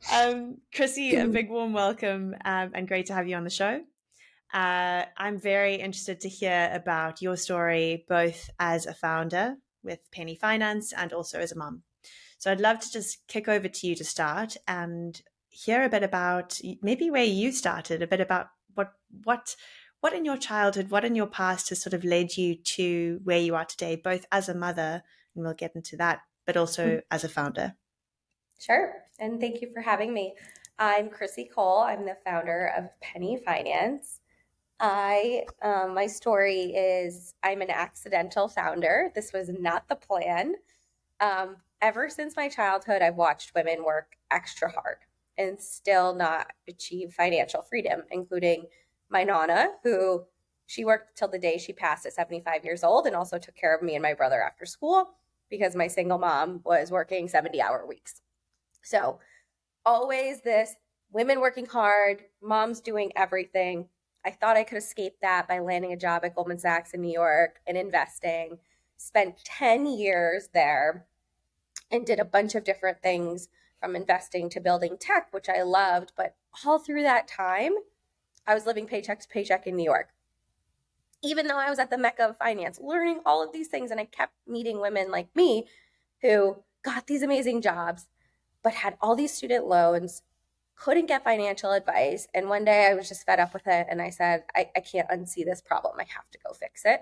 Crissi, a big warm welcome and great to have you on the show. I'm very interested to hear about your story, both as a founder with Penny Finance and also as a mom. So I'd love to just kick over to you to start and hear a bit about maybe where you started, a bit about what what in your childhood, what in your past has sort of led you to where you are today, both as a mother, and we'll get into that, but also as a founder. Sure. And thank you for having me. I'm Crissi Cole. I'm the founder of Penny Finance. My story is I'm an accidental founder. This was not the plan. Ever since my childhood, I've watched women work extra hard and still not achieve financial freedom, including my Nana, who she worked till the day she passed at 75 years old and also took care of me and my brother after school because my single mom was working 70-hour weeks. So always this women working hard, moms doing everything. I thought I could escape that by landing a job at Goldman Sachs in New York and investing. Spent 10 years there and did a bunch of different things from investing to building tech, which I loved. But all through that time, I was living paycheck to paycheck in New York. Even though I was at the mecca of finance, learning all of these things, and I kept meeting women like me who got these amazing jobs, but had all these student loans, couldn't get financial advice. And one day I was just fed up with it. And I said, I can't unsee this problem. I have to go fix it.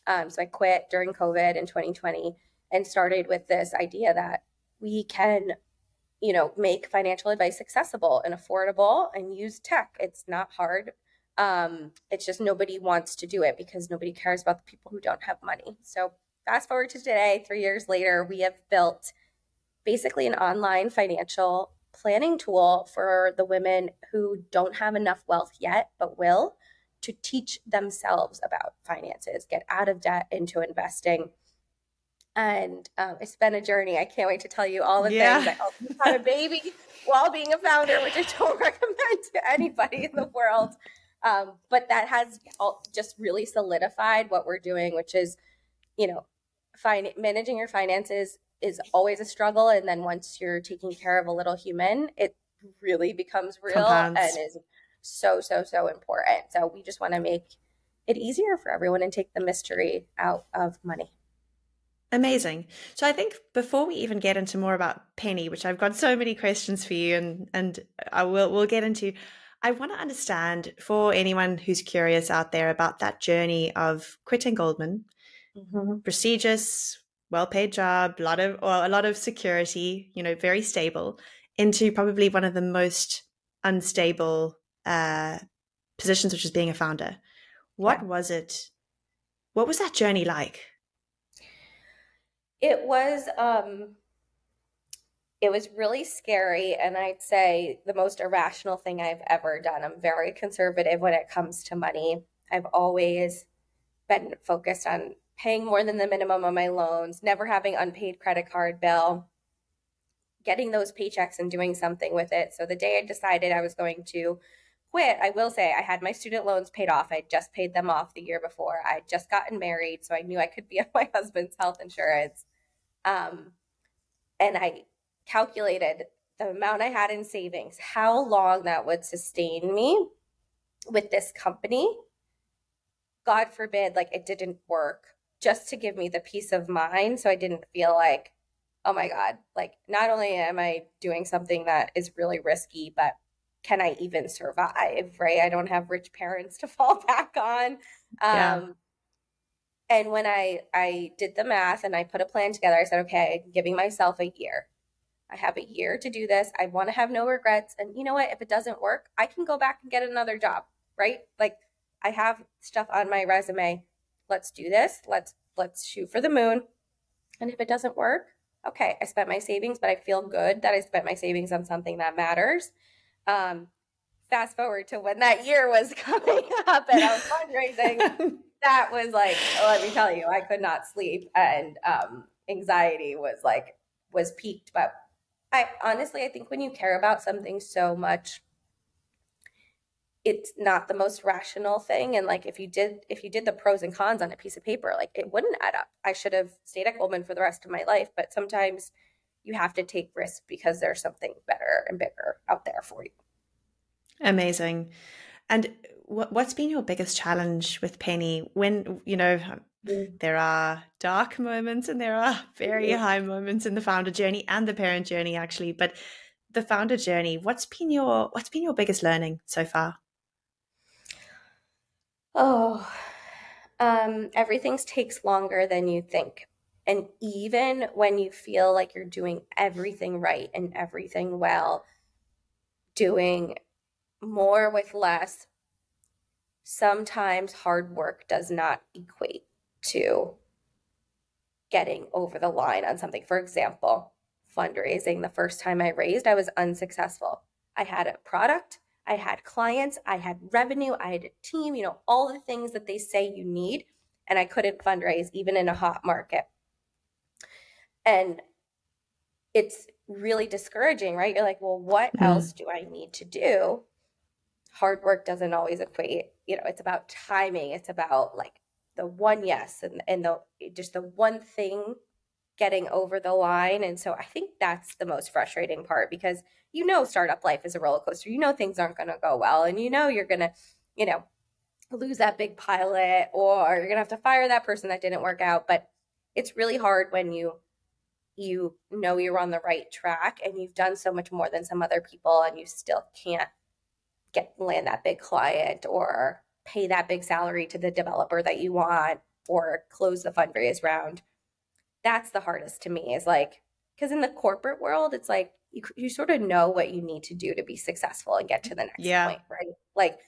So I quit during COVID in 2020 and started with this idea that we can, make financial advice accessible and affordable and use tech. It's not hard. It's just nobody wants to do it because nobody cares about the people who don't have money. So fast forward to today, 3 years later, we have built basically an online financial planning tool for the women who don't have enough wealth yet, but will, to teach themselves about finances, get out of debt into investing. And it's been a journey. I can't wait to tell you all the things. I also had a baby while being a founder, which I don't recommend to anybody in the world. But that has just really solidified what we're doing, which is, managing your finances is always a struggle. And then once you're taking care of a little human, it really becomes real Compounds. and is so, so, so important. So we just want to make it easier for everyone and take the mystery out of money. Amazing. So I think before we even get into more about Penny, which I've got so many questions for you and we'll get into, I want to understand for anyone who's curious out there about that journey of quitting Goldman, prestigious, well-paid job, a lot of security, very stable, into probably one of the most unstable positions, which is being a founder. What was it? What was that journey like? It was really scary, and I'd say the most irrational thing I've ever done. I'm very conservative when it comes to money. I've always been focused on paying more than the minimum on my loans, never having unpaid credit card bill, getting those paychecks and doing something with it. So the day I decided I was going to quit, I will say I had my student loans paid off. I just paid them off the year before. I had just gotten married, so I knew I could be on my husband's health insurance. And I calculated the amount I had in savings, how long that would sustain me with this company. God forbid, it didn't work, just to give me the peace of mind. So I didn't feel like, oh my God, not only am I doing something that is really risky, but can I even survive, right? I don't have rich parents to fall back on. And when I did the math and I put a plan together, I said, okay, I'm giving myself a year. I have a year to do this. I want to have no regrets. And you know what? If it doesn't work, I can go back and get another job, right? I have stuff on my resume. Let's do this. Let's shoot for the moon. And if it doesn't work, okay, I spent my savings, but I feel good that I spent my savings on something that matters. Fast forward to when that year was coming up and I was fundraising. That was let me tell you, I could not sleep, and anxiety was peaked. But I think when you care about something so much, it's not the most rational thing. And if you did the pros and cons on a piece of paper, it wouldn't add up. I should have stayed at Goldman for the rest of my life. But sometimes you have to take risks because there's something better and bigger out there for you. Amazing. And what's been your biggest challenge with Penny when, you know, there are dark moments and there are very high moments in the founder journey and the parent journey actually, but the founder journey, what's been your biggest learning so far? Oh, everything takes longer than you think. And even when you feel like you're doing everything right and everything well, doing more with less, sometimes hard work does not equate to getting over the line on something. For example, fundraising, the first time I raised, I was unsuccessful. I had a product, I had clients, I had revenue, I had a team, you know, all the things that they say you need, and I couldn't fundraise even in a hot market. And it's really discouraging, right? You're like, well, what else do I need to do? Hard work doesn't always equate, you know, it's about timing. It's about like the one yes and the just the one thing getting over the line. And so I think that's the most frustrating part, because you know startup life is a roller coaster. You know things aren't going to go well, and you know you're going to, you know, lose that big pilot, or you're going to have to fire that person that didn't work out. But it's really hard when you know you're on the right track and you've done so much more than some other people, and you still can't land that big client or pay that big salary to the developer that you want or close the fundraise round. That's the hardest to me, is like, because in the corporate world, it's like you sort of know what you need to do to be successful and get to the next point, right? Like,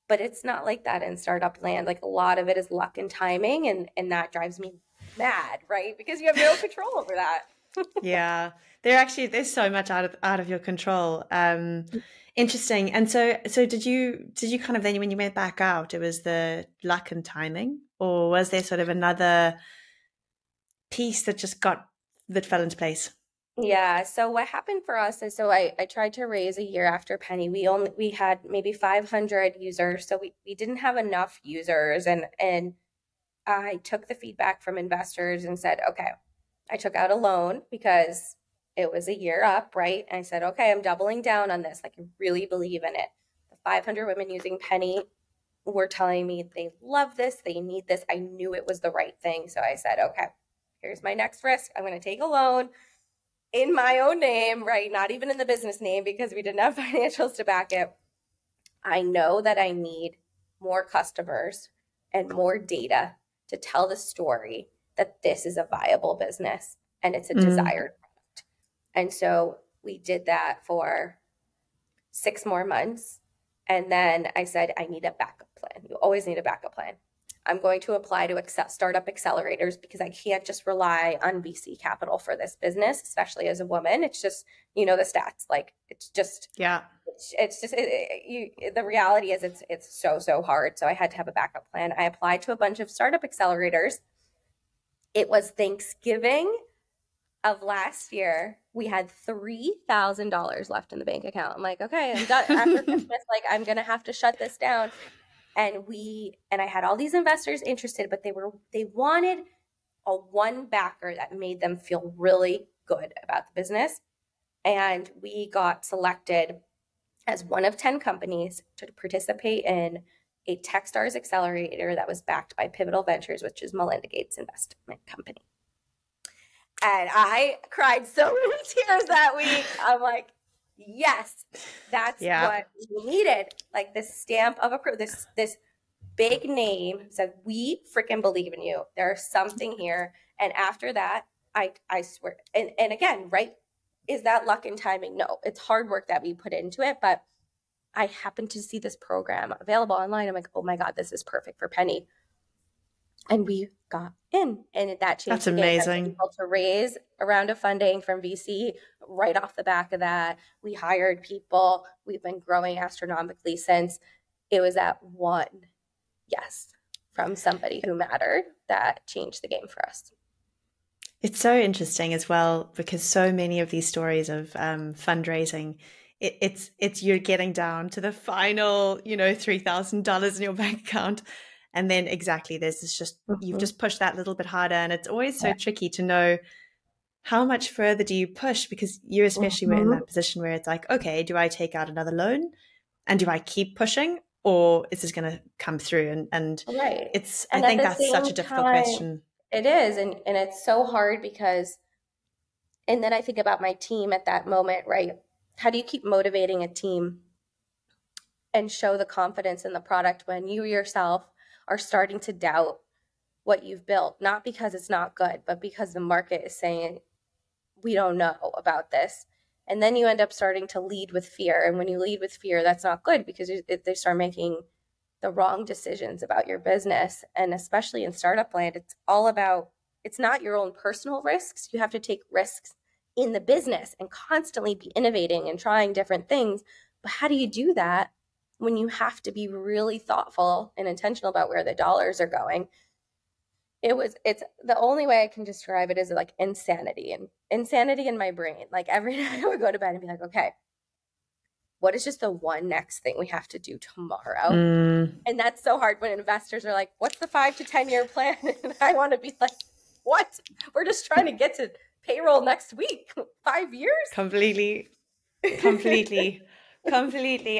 but it's not like that in startup land. Like, a lot of it is luck and timing, and that drives me mad, right? Because you have no control over that. Yeah, there's so much out of your control. Interesting. And so did you kind of, then when you went back out, it was the luck and timing, or was there sort of another piece that fell into place? Yeah. So what happened for us is, so I tried to raise a year after Penny. We had maybe 500 users. So we didn't have enough users. And I took the feedback from investors and said, okay, I took out a loan because it was a year up, right? And I said, okay, I'm doubling down on this. Like, I really believe in it. The 500 women using Penny were telling me they love this, they need this. I knew it was the right thing. So I said, okay, here's my next risk. I'm going to take a loan in my own name, right? Not even in the business name, because we didn't have financials to back it. I know that I need more customers and more data to tell the story that this is a viable business and it's a desired product. And so we did that for 6 more months. And then I said, I need a backup plan. You always need a backup plan. I'm going to apply to startup accelerators, because I can't just rely on VC capital for this business, especially as a woman. It's just, you know, the stats, like, it's just, the reality is it's so hard. So I had to have a backup plan. I applied to a bunch of startup accelerators. It was Thanksgiving of last year. We had $3,000 left in the bank account. I'm like, okay, I'm done after Christmas. Like, I'm going to have to shut this down. And I had all these investors interested, but they wanted a one backer that made them feel really good about the business. And we got selected as one of 10 companies to participate in a Techstars accelerator that was backed by Pivotal Ventures, which is Melinda Gates' investment company. And I cried so many tears that week. I'm like, yes, that's what we needed. Like, this stamp of approval, this big name said, we freaking believe in you. There's something here. And after that, I swear, and again, right, is that luck and timing? No, it's hard work that we put into it. But I happened to see this program available online. I'm like, oh my God, this is perfect for Penny. And we got in, and that changed. That's amazing. Able to raise a round of funding from VC right off the back of that. We hired people. We've been growing astronomically since. It was that one yes from somebody who mattered that changed the game for us. It's so interesting as well, because so many of these stories of fundraising, it's you're getting down to the final, you know, $3,000 in your bank account. And then exactly, there's this just, you've just pushed that little bit harder. And it's always so tricky to know how much further do you push? Because you especially were in that position where it's like, okay, do I take out another loan and do I keep pushing, or is this going to come through? And Right. it's, I And at think the that's such a same difficult time, question. it is. And it's so hard because, and then I think about my team at that moment, right? How do you keep motivating a team and show the confidence in the product when you yourself are starting to doubt what you've built? Not because it's not good, but because the market is saying, we don't know about this. And then you end up starting to lead with fear. And when you lead with fear, that's not good, because they start making the wrong decisions about your business. And especially in startup land, it's all about, it's not your own personal risks. You have to take risks in the business and constantly be innovating and trying different things. But how do you do that when you have to be really thoughtful and intentional about where the dollars are going? It's the only way I can describe it is like insanity in my brain. Like every night I would go to bed and be like, okay, what is just the one next thing we have to do tomorrow? And that's so hard when investors are like, what's the 5 to 10 year plan? And I want to be like, what? We're just trying to get to payroll next week. 5 years? Completely.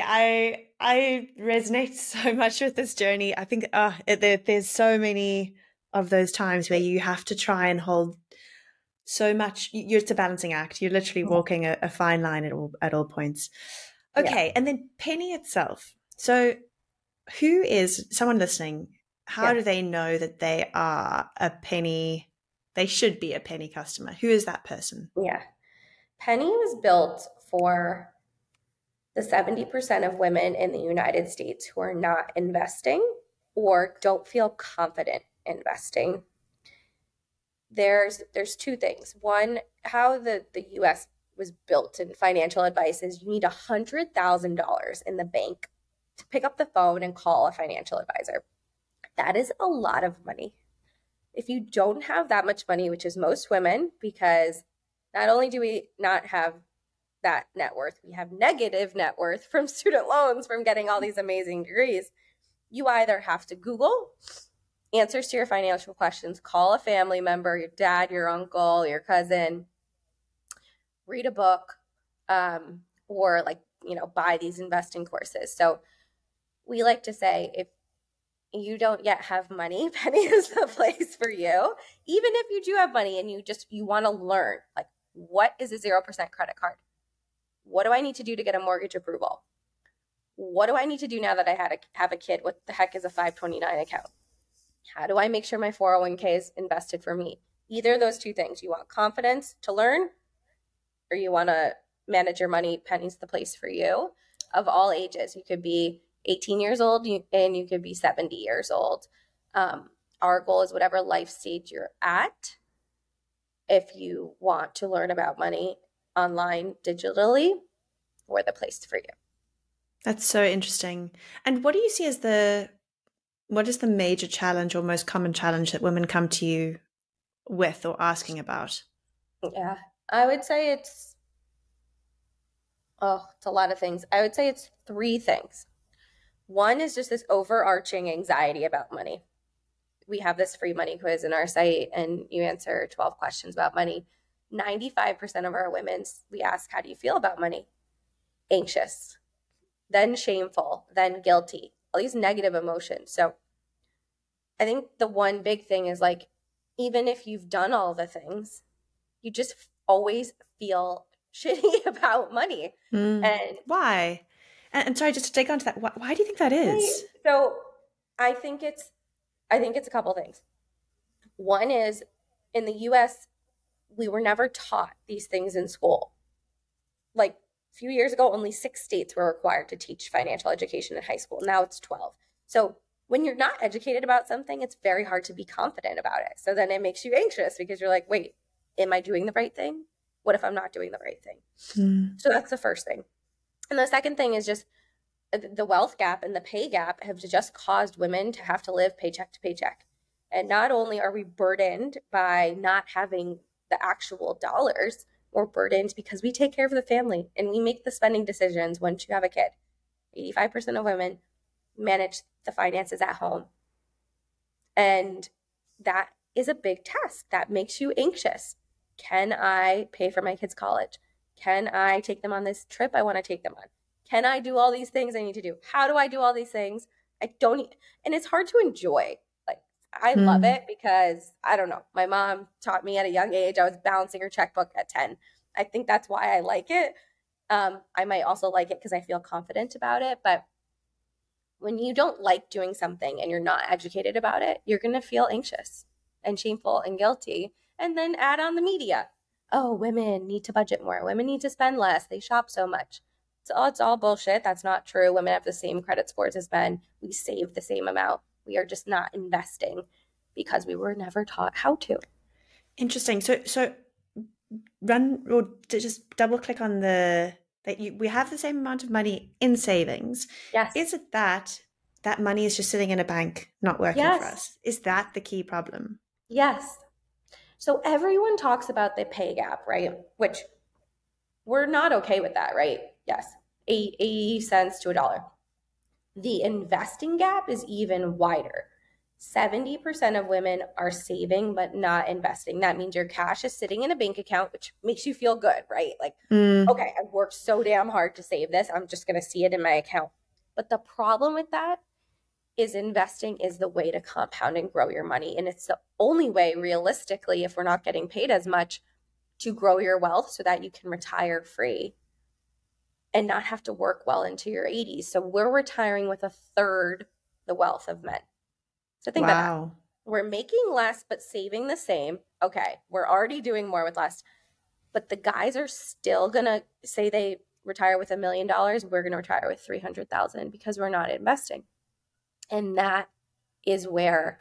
I resonate so much with this journey. I think there's so many of those times where you have to try and hold so much. It's a balancing act. You're literally walking a fine line at all points. Okay, and then Penny itself. So who is someone listening? How do they know that they are a Penny? They should be a Penny customer. Who is that person? Yeah. Penny was built for the 70% of women in the United States who are not investing or don't feel confident investing. There's two things. One, how the US was built in financial advice is you need $100,000 in the bank to pick up the phone and call a financial advisor. That is a lot of money. If you don't have that much money, which is most women, because not only do we not have that net worth, we have negative net worth from student loans, from getting all these amazing degrees. You either have to Google answers to your financial questions, call a family member, your dad, your uncle, your cousin, read a book, or buy these investing courses. So we like to say, if you don't yet have money, Penny is the place for you. Even if you do have money and you want to learn, like, what is a 0% credit card? What do I need to do to get a mortgage approval? What do I need to do now that I have a kid? What the heck is a 529 account? How do I make sure my 401k is invested for me? Either of those two things. You want confidence to learn, or you want to manage your money, Penny's the place for you. Of all ages. You could be 18 years old and you could be 70 years old. Our goal is whatever life stage you're at. If you want to learn about money online, digitally, we're the place for you. That's so interesting. And what do you see as what is the major challenge or most common challenge that women come to you with or asking about? Yeah, I would say it's a lot of things. I would say it's 3 things. One is just this overarching anxiety about money. We have this free money quiz in our site, and you answer 12 questions about money. 95% of our women, we ask, how do you feel about money? Anxious, then shameful, then guilty, all these negative emotions. So I think the one big thing is, like, even if you've done all the things, you just always feel shitty about money. And why? And sorry, just to take on to that, why do you think that is? So I think it's a couple things. One is, in the US, we were never taught these things in school. Like, a few years ago, only 6 states were required to teach financial education in high school. Now it's 12. So when you're not educated about something, it's very hard to be confident about it. So then it makes you anxious because you're like, wait, am I doing the right thing? What if I'm not doing the right thing? So that's the first thing. And the second thing is just the wealth gap and the pay gap have just caused women to have to live paycheck to paycheck. And not only are we burdened by not having the actual dollars, we're burdened because we take care of the family and we make the spending decisions once you have a kid. 85% of women manage the finances at home. And that is a big task that makes you anxious. Can I pay for my kids' college? Can I take them on this trip I want to take them on? Can I do all these things I need to do? How do I do all these things? I don't need, and it's hard to enjoy. Like, I love Mm. it because I don't know. My mom taught me at a young age. I was balancing her checkbook at 10. I think that's why I like it. I might also like it because I feel confident about it. But when you don't like doing something and you're not educated about it, you're going to feel anxious and shameful and guilty. And then add on the media. Oh, women need to budget more. Women need to spend less. They shop so much. It's all bullshit. That's not true. Women have the same credit scores as men. We save the same amount. We are just not investing because we were never taught how to. Interesting. So run or to just double click on we have the same amount of money in savings. Yes. Is it that money is just sitting in a bank, not working Yes. for us? Is that the key problem? Yes. So everyone talks about the pay gap, right? Which we're not okay with that, right? Yes. 80 cents to $1. The investing gap is even wider. 70% of women are saving but not investing. That means your cash is sitting in a bank account, which makes you feel good, right? Like, okay, I've worked so damn hard to save this. I'm just going to see it in my account. But the problem with that is investing is the way to compound and grow your money. And it's the only way, realistically, if we're not getting paid as much, to grow your wealth so that you can retire free and not have to work well into your 80s. So we're retiring with a third the wealth of men. So think about that. We're making less but saving the same. Okay, we're already doing more with less. But the guys are still going to say they retire with $1 million. We're going to retire with $300,000 because we're not investing. And that is where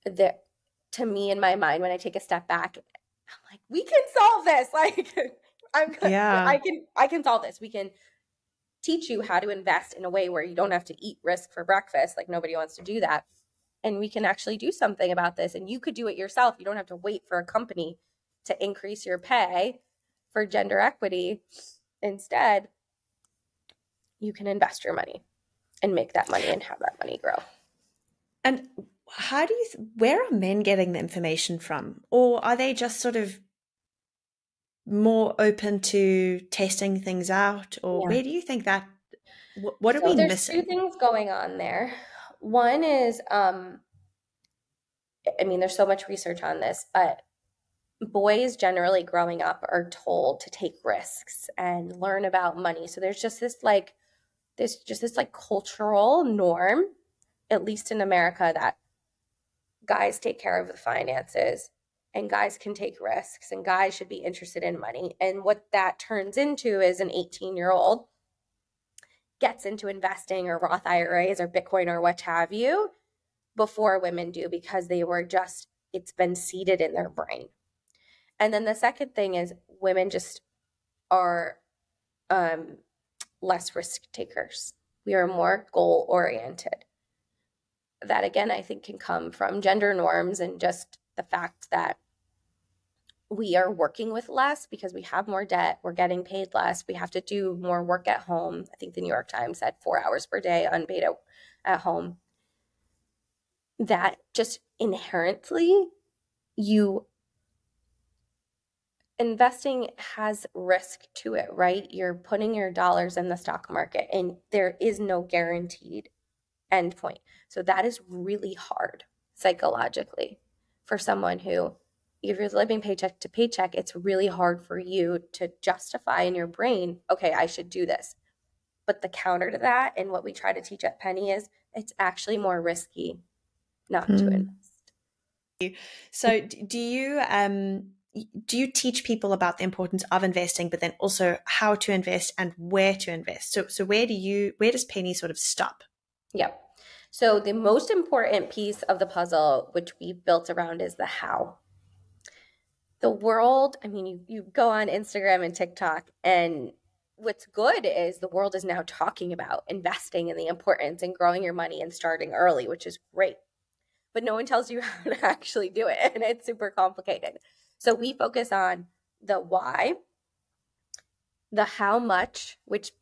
to me, in my mind, when I take a step back, I'm like, we can solve this. Like, I can solve this. We can teach you how to invest in a way where you don't have to eat risk for breakfast. Like, nobody wants to do that. And we can actually do something about this. And you could do it yourself. You don't have to wait for a company to increase your pay for gender equity. Instead, you can invest your money and make that money and have that money grow. And how do where are men getting the information from? Or are they just sort of more open to testing things out? Or where do you think that, what are we missing? There's two things going on there. One is, there's so much research on this, but boys generally growing up are told to take risks and learn about money. So there's just this cultural norm, at least in America, that guys take care of the finances and guys can take risks and guys should be interested in money. And what that turns into is an 18-year-old gets into investing or Roth IRAs or Bitcoin or what have you before women do, because it's been seeded in their brain. And then the second thing is women just are less risk takers. We are more goal oriented. That, again, I think can come from gender norms and just the fact that we are working with less because we have more debt. We're getting paid less. We have to do more work at home. I think the New York Times said 4 hours per day unpaid at home. That just inherently, investing has risk to it, right? You're putting your dollars in the stock market and there is no guaranteed end point. So that is really hard psychologically for someone who, if you're living paycheck to paycheck, it's really hard for you to justify in your brain, okay, I should do this. But the counter to that, and what we try to teach at Penny, is it's actually more risky not to invest. So do you teach people about the importance of investing, but then also how to invest and where to invest? So where does Penny sort of stop? Yep. So the most important piece of the puzzle, which we've built around, is the how. The world, you go on Instagram and TikTok, and what's good is the world is now talking about investing and the importance and growing your money and starting early, which is great. But no one tells you how to actually do it, and it's super complicated. So we focus on the why, the how much, which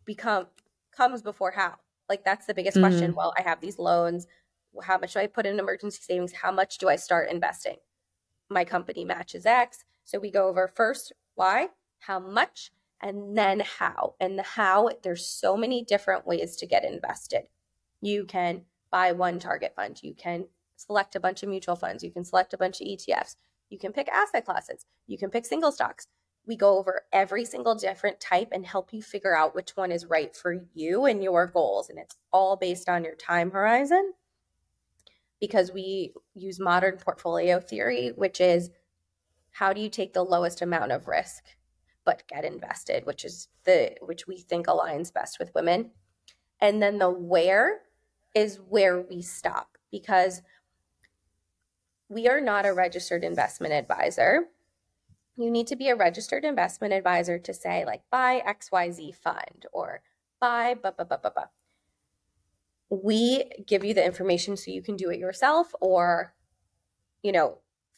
comes before how. Like, that's the biggest question. Well, I have these loans. How much do I put in emergency savings? How much do I start investing? my company matches X. So we go over first why, how much, and then how. And the how, there's so many different ways to get invested. You can buy one target fund. You can select a bunch of mutual funds. You can select a bunch of ETFs. You can pick asset classes. You can pick single stocks. We go over every single different type and help you figure out which one is right for you and your goals. And it's all based on your time horizon, because we use modern portfolio theory, which is how do you take the lowest amount of risk but get invested, which we think aligns best with women. And then the where is where we stop, because we are not a registered investment advisor. You need to be a registered investment advisor to say, like, buy XYZ fund or buy blah, blah, blah, blah, blah. We give you the information so you can do it yourself, or,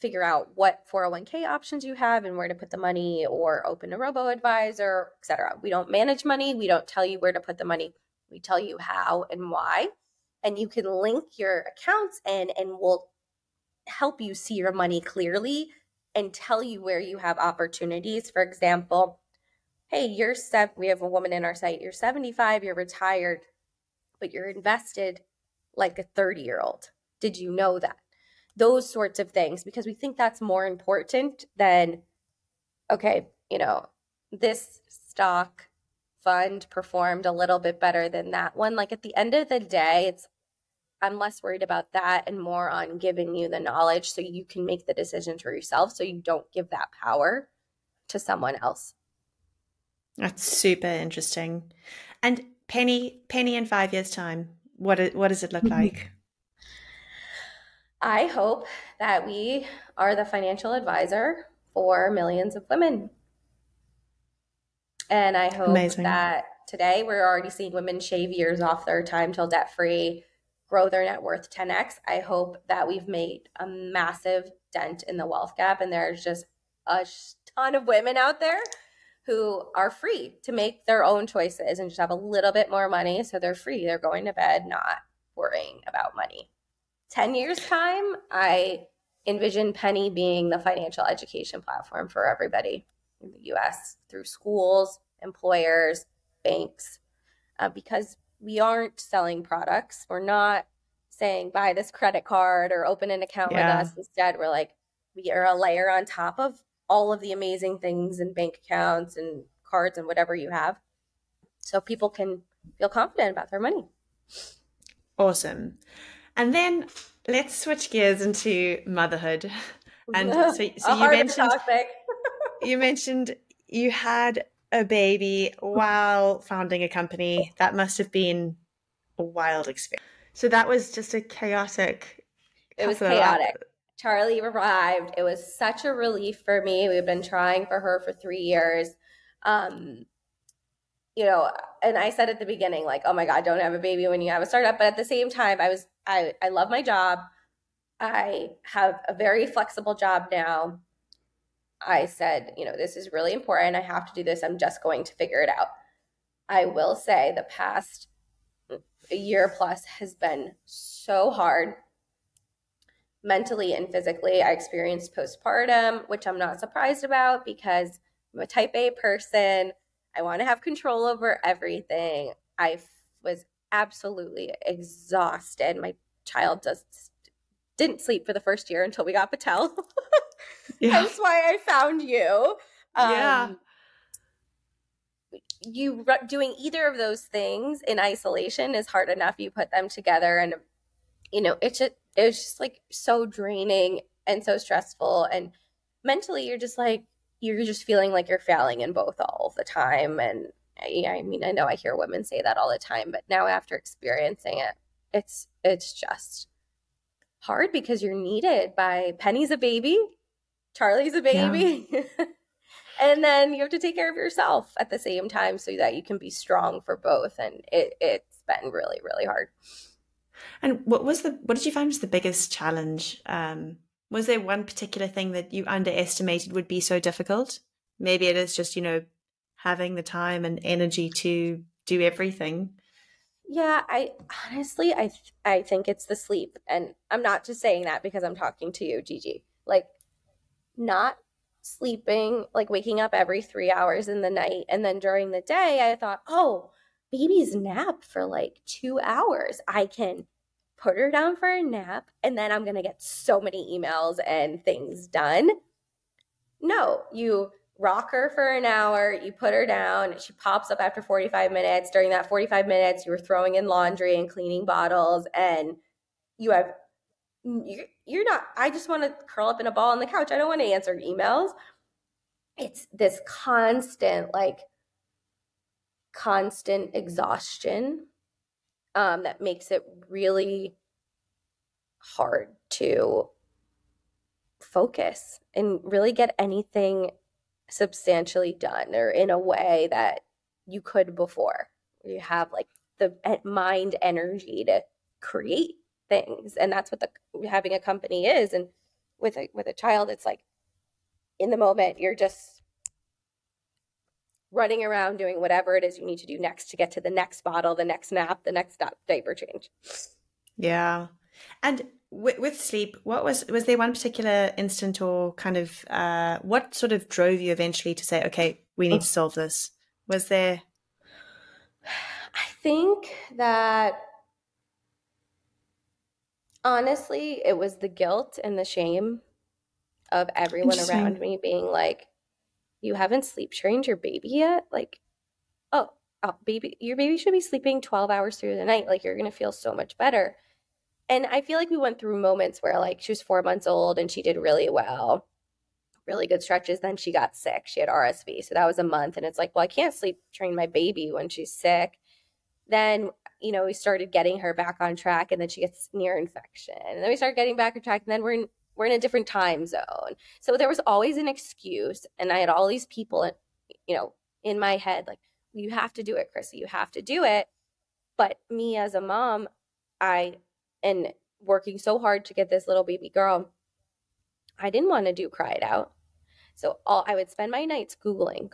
figure out what 401k options you have and where to put the money, or open a robo-advisor, etc. We don't manage money. We don't tell you where to put the money. We tell you how and why. And you can link your accounts in, and we'll help you see your money clearly and tell you where you have opportunities. For example, hey, we have a woman in our site, you're 75, you're retired, but you're invested like a 30-year-old. Did you know that? Those sorts of things, because we think that's more important than, okay, this stock fund performed a little bit better than that one. Like, at the end of the day, I'm less worried about that and more on giving you the knowledge so you can make the decisions for yourself, so you don't give that power to someone else. That's super interesting. And Penny in 5 years' time, what does it look like? I hope that we are the financial advisor for millions of women. And I hope that today we're already seeing women shave years off their time till debt-free, grow their net worth 10x. I hope that we've made a massive dent in the wealth gap, and there's just a ton of women out there who are free to make their own choices and just have a little bit more money. So they're free. They're going to bed not worrying about money. 10 years time, I envision Penny being the financial education platform for everybody in the US, through schools, employers, banks, because we aren't selling products. We're not saying buy this credit card or open an account with us. Instead, we are a layer on top of all of the amazing things in bank accounts and cards and whatever you have, so people can feel confident about their money. Awesome. And then let's switch gears into motherhood. And so you mentioned you had a baby while founding a company. That must have been a wild experience. So that was just a chaotic. It was chaotic. Charlie arrived. It was such a relief for me. We've been trying for her for 3 years. And I said at the beginning, like, oh my God, don't have a baby when you have a startup. But at the same time, I love my job. I have a very flexible job now. I said, this is really important. I have to do this. I'm just going to figure it out. I will say the past year plus has been so hard, mentally and physically. I experienced postpartum, which I'm not surprised about, because I'm a type A person. I want to have control over everything. I was absolutely exhausted. My child didn't sleep for the first year until we got Patel. That's why I found you. You doing either of those things in isolation is hard enough. You put them together, and it's just like so draining and so stressful, and mentally you're just feeling like you're failing in both all the time. And I know I hear women say that all the time, but now after experiencing it, it's just hard, because you're needed by Penny's a baby, Charlie's a baby. And then you have to take care of yourself at the same time so that you can be strong for both. And it's been really, really hard. And what did you find was the biggest challenge? Was there one particular thing that you underestimated would be so difficult? Maybe it is just, having the time and energy to do everything. Yeah, I honestly think it's the sleep. And I'm not just saying that because I'm talking to you, Gigi. Like, not sleeping, like waking up every 3 hours in the night. And then during the day, I thought, oh, baby's nap for like 2 hours. I can put her down for a nap and then I'm going to get so many emails and things done. No, you rock her for an hour, you put her down, she pops up after 45 minutes. During that 45 minutes, you were throwing in laundry and cleaning bottles, and you're not, I just want to curl up in a ball on the couch. I don't want to answer emails. It's this constant exhaustion that makes it really hard to focus and really get anything substantially done or in a way that you could before. You have like the mind energy to create things, and that's what having a company is. And with a child, it's like in the moment you're just running around doing whatever it is you need to do next to get to the next bottle, the next nap, the next diaper change. Yeah. And with sleep, was there one particular instant or kind of what sort of drove you eventually to say, okay, we need to solve this? Was there? I think that honestly, it was the guilt and the shame of everyone around me being like, you haven't sleep trained your baby yet? Like, oh, baby, your baby should be sleeping 12 hours through the night. Like, you're going to feel so much better. And I feel like we went through moments where like she was 4 months old and she did really well, really good stretches. Then she got sick. She had RSV. So that was a month. And it's like, well, I can't sleep train my baby when she's sick. Then, we started getting her back on track, and then she gets near infection. And then we started getting back on track, and then we're in a different time zone. So there was always an excuse. And I had all these people, in my head, like, you have to do it, Crissi, you have to do it. But me as a mom, and working so hard to get this little baby girl, I didn't want to cry it out. So I would spend my nights Googling.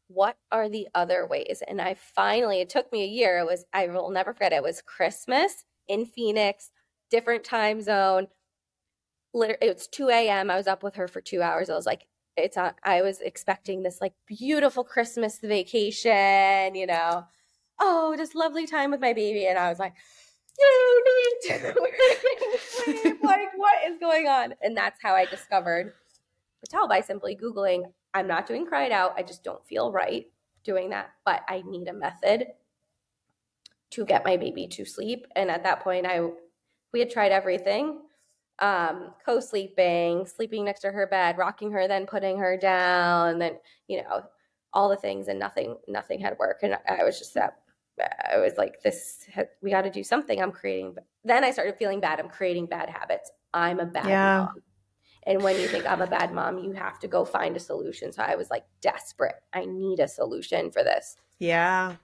What are the other ways? And it took me a year. I will never forget it. It was Christmas in Phoenix, different time zone. It was 2 a.m. I was up with her for 2 hours. I was like, I was expecting this like beautiful Christmas vacation, oh, just lovely time with my baby. And I was like, you need to sleep. Like, what is going on? And that's how I discovered Patel, by simply Googling. I'm not doing cry it out. I just don't feel right doing that, but I need a method to get my baby to sleep. And at that point, we had tried everything. Co-sleeping, sleeping next to her bed, rocking her, then putting her down, and then, all the things, and nothing had worked. And I was just I was like, we got to do something. Then I started feeling bad. I'm creating bad habits. I'm a bad mom. And when you think I'm a bad mom, you have to go find a solution. So I was like desperate. I need a solution for this. Yeah.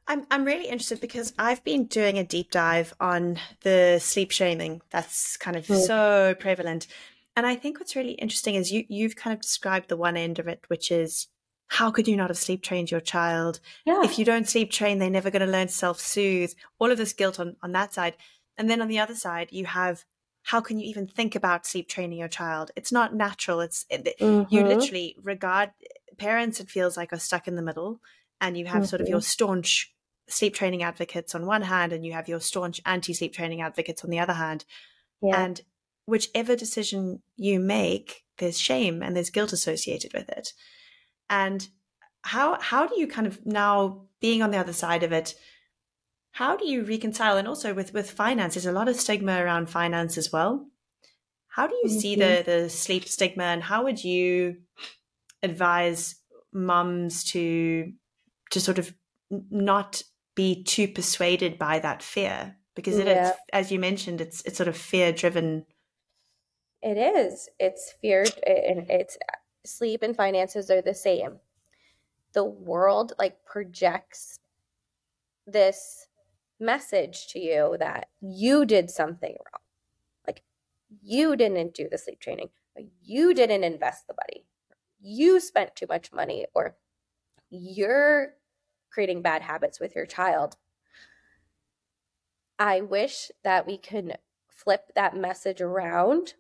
I'm really interested because I've been doing a deep dive on the sleep shaming that's kind of so prevalent. And I think what's really interesting is you've kind of described the one end of it, which is, how could you not have sleep trained your child? Yeah. If you don't sleep train, they're never going to learn to self-soothe. All of this guilt on that side. And then on the other side, you have, how can you even think about sleep training your child? It's not natural. You literally regard parents, it feels like, are stuck in the middle, and you have sort of your staunch sleep training advocates on one hand, and you have your staunch anti-sleep training advocates on the other hand. Yeah. And whichever decision you make, there's shame and there's guilt associated with it. And how do you kind of, now being on the other side of it, how do you reconcile? And also with finance, there's a lot of stigma around finance as well. How do you see the sleep stigma, and how would you advise mums to sort of not be too persuaded by that fear? Because it's, as you mentioned, it's sort of fear driven. It is. It's fear, and it's sleep and finances are the same. The world like projects this message to you that you did something wrong. Like, you didn't do the sleep training, you didn't invest the money, you spent too much money, or you're creating bad habits with your child. I wish that we could flip that message around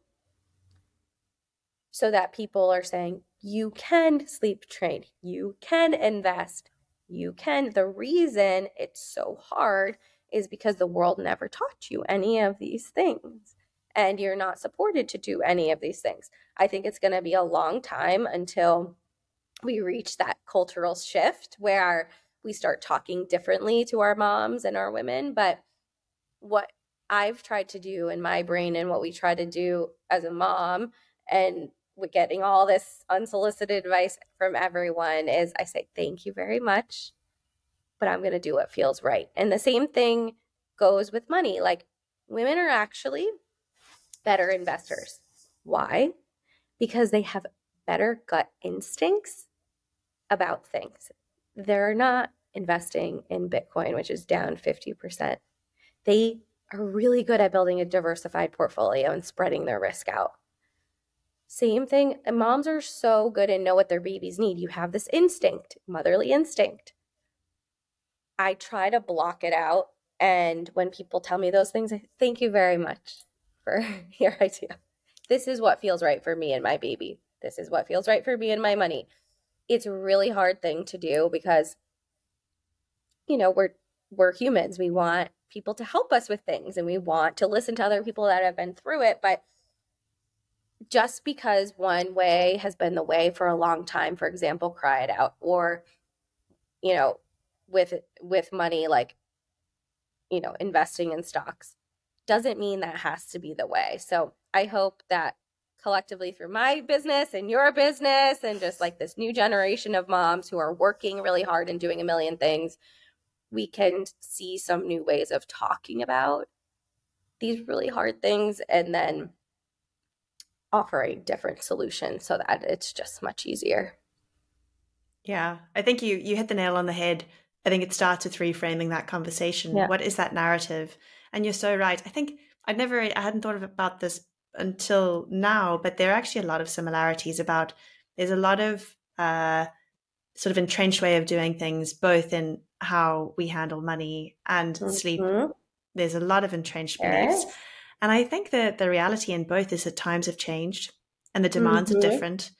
so that people are saying, you can sleep train, you can invest, you can. The reason it's so hard is because the world never taught you any of these things, and you're not supported to do any of these things. I think it's going to be a long time until we reach that cultural shift where we start talking differently to our moms and our women. But what I've tried to do in my brain, and what we try to do as a mom, and with getting all this unsolicited advice from everyone, is I say, thank you very much, but I'm going to do what feels right. And the same thing goes with money. Like, women are actually better investors. Why? Because they have better gut instincts about things. They're not investing in Bitcoin, which is down 50%. They are really good at building a diversified portfolio and spreading their risk out. Same thing, and moms are so good and know what their babies need. You have this instinct, motherly instinct. I try to block it out, and when people tell me those things, I thank you very much for your idea. This is what feels right for me and my baby. This is what feels right for me and my money. It's a really hard thing to do because, you know, we're humans. We want people to help us with things, and we want to listen to other people that have been through it. But just because one way has been the way for a long time, for example, cry it out, or, you know, with money, like, you know, investing in stocks, doesn't mean that has to be the way. So I hope that collectively, through my business and your business, and just like this new generation of moms who are working really hard and doing a million things, we can see some new ways of talking about these really hard things, and then offering different solutions so that it's just much easier. Yeah, I think you hit the nail on the head. I think it starts with reframing that conversation. Yeah. What is that narrative? And you're so right. I think I hadn't thought about this until now, but there are actually a lot of similarities about, there's a lot of sort of entrenched way of doing things, both in how we handle money and sleep. There's a lot of entrenched beliefs. And I think that the reality in both is that times have changed and the demands are different.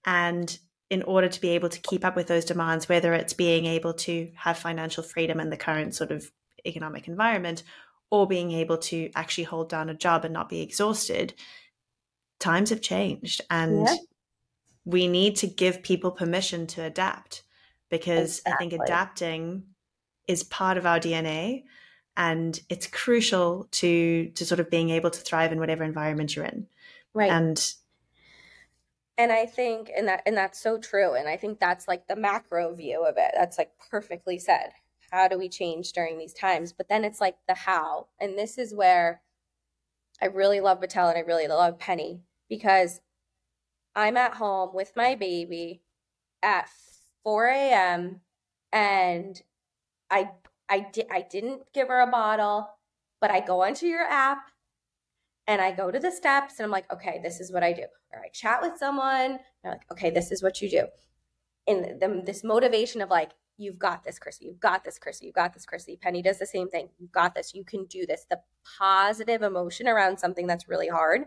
And in order to be able to keep up with those demands, whether it's being able to have financial freedom in the current sort of economic environment, or being able to actually hold down a job and not be exhausted, times have changed. And we need to give people permission to adapt, because I think adapting is part of our DNA, and it's crucial to sort of being able to thrive in whatever environment you're in. Right. And I think, and that's so true. And I think that's like the macro view of it. That's like perfectly said. How do we change during these times? But then it's like the how. And this is where I really love Battelle and I really love Penny, because I'm at home with my baby at 4 a.m. and I didn't give her a bottle, but I go onto your app and I go to the steps and I'm like, okay, this is what I do. Or I chat with someone and I'm like, okay, this is what you do. And this motivation of like, you've got this, Crissi. You've got this, Crissi. You've got this, Crissi. Penny does the same thing. You've got this. You can do this. The positive emotion around something that's really hard,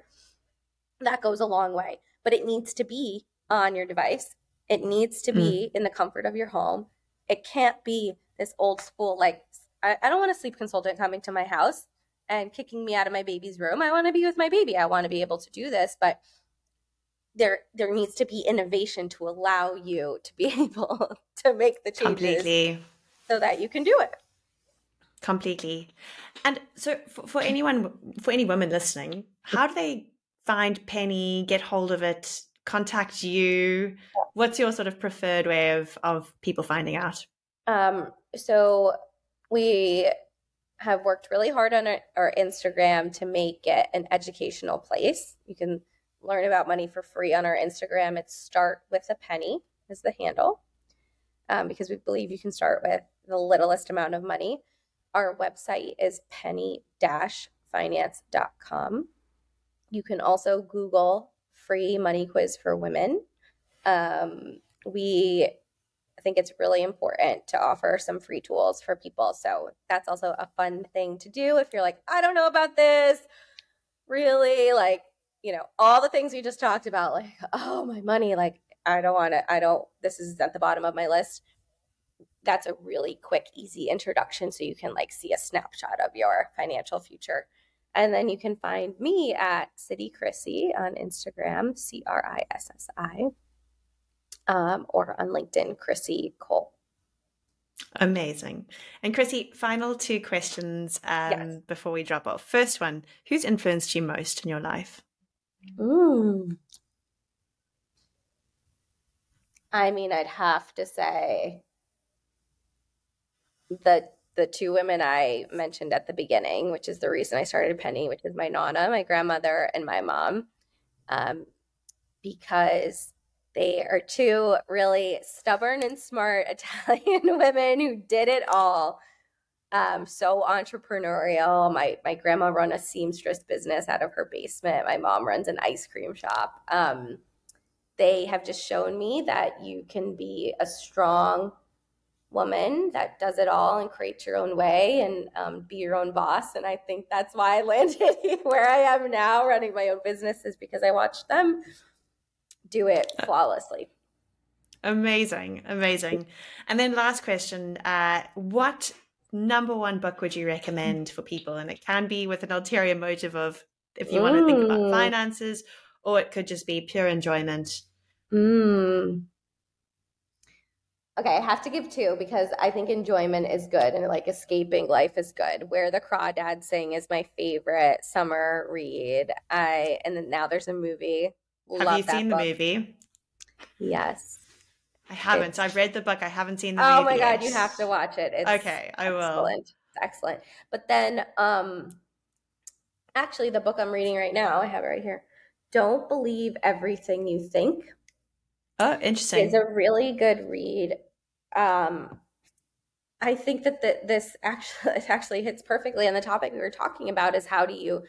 that goes a long way. But it needs to be on your device. It needs to be in the comfort of your home. It can't be this old school, like, I don't want a sleep consultant coming to my house and kicking me out of my baby's room. I want to be with my baby. I want to be able to do this, but there needs to be innovation to allow you to be able to make the changes completely, so that you can do it. Completely. And so for any women listening, how do they find Penny, get hold of it, contact you? What's your sort of preferred way of people finding out? So we have worked really hard on our Instagram to make it an educational place. You can learn about money for free on our Instagram. It's Start With a Penny is the handle, because we believe you can start with the littlest amount of money. Our website is penny-finance.com. You can also Google free money quiz for women. I think it's really important to offer some free tools for people. So that's also a fun thing to do. If you're like, I don't know about this, really, like, all the things we just talked about, like, oh, my money, like, this is at the bottom of my list. That's a really quick, easy introduction. So you can like see a snapshot of your financial future. And then you can find me at City Crissi on Instagram, Crissi, or on LinkedIn, Crissi Cole. Amazing. And Crissi, final two questions Yes. before we drop off. First one, who's influenced you most in your life? I mean, I'd have to say the two women I mentioned at the beginning, which is the reason I started Penny, which is my Nana, my grandmother, and my mom, because they are two really stubborn and smart Italian women who did it all. So entrepreneurial. My grandma run a seamstress business out of her basement. My mom runs an ice cream shop. They have just shown me that you can be a strong woman that does it all and create your own way and be your own boss. And I think that's why I landed where I am now, running my own business, is because I watched them do it flawlessly. Amazing. And then last question, what number one book would you recommend for people? And it can be with an ulterior motive of if you want to think about finances, or it could just be pure enjoyment. Okay, I have to give two because I think enjoyment is good and like escaping life is good. Where the Crawdads Sing is my favorite summer read. And then now there's a movie. Have you seen the movie? Yes. I haven't. I've read the book. I haven't seen the movie. Oh my God, you have to watch it. It's okay, I will. It's excellent. But then actually the book I'm reading right now, I have it right here. Don't Believe Everything You Think. Oh, interesting. It's a really good read. I think that this actually hits perfectly on the topic we were talking about, is how do you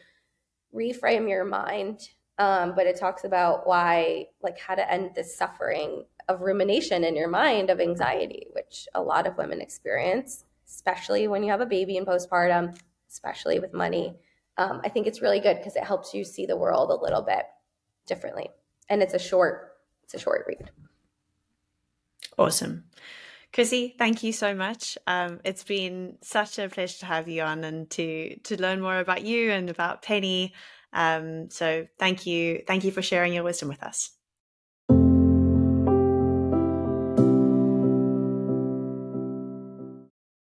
reframe your mind? But it talks about how to end this suffering of rumination in your mind, of anxiety, which a lot of women experience, especially when you have a baby in postpartum, especially with money. I think it's really good because it helps you see the world a little bit differently. And it's a short read. Awesome. Crissi, thank you so much. It's been such a pleasure to have you on and to learn more about you and about Penny. So thank you for sharing your wisdom with us.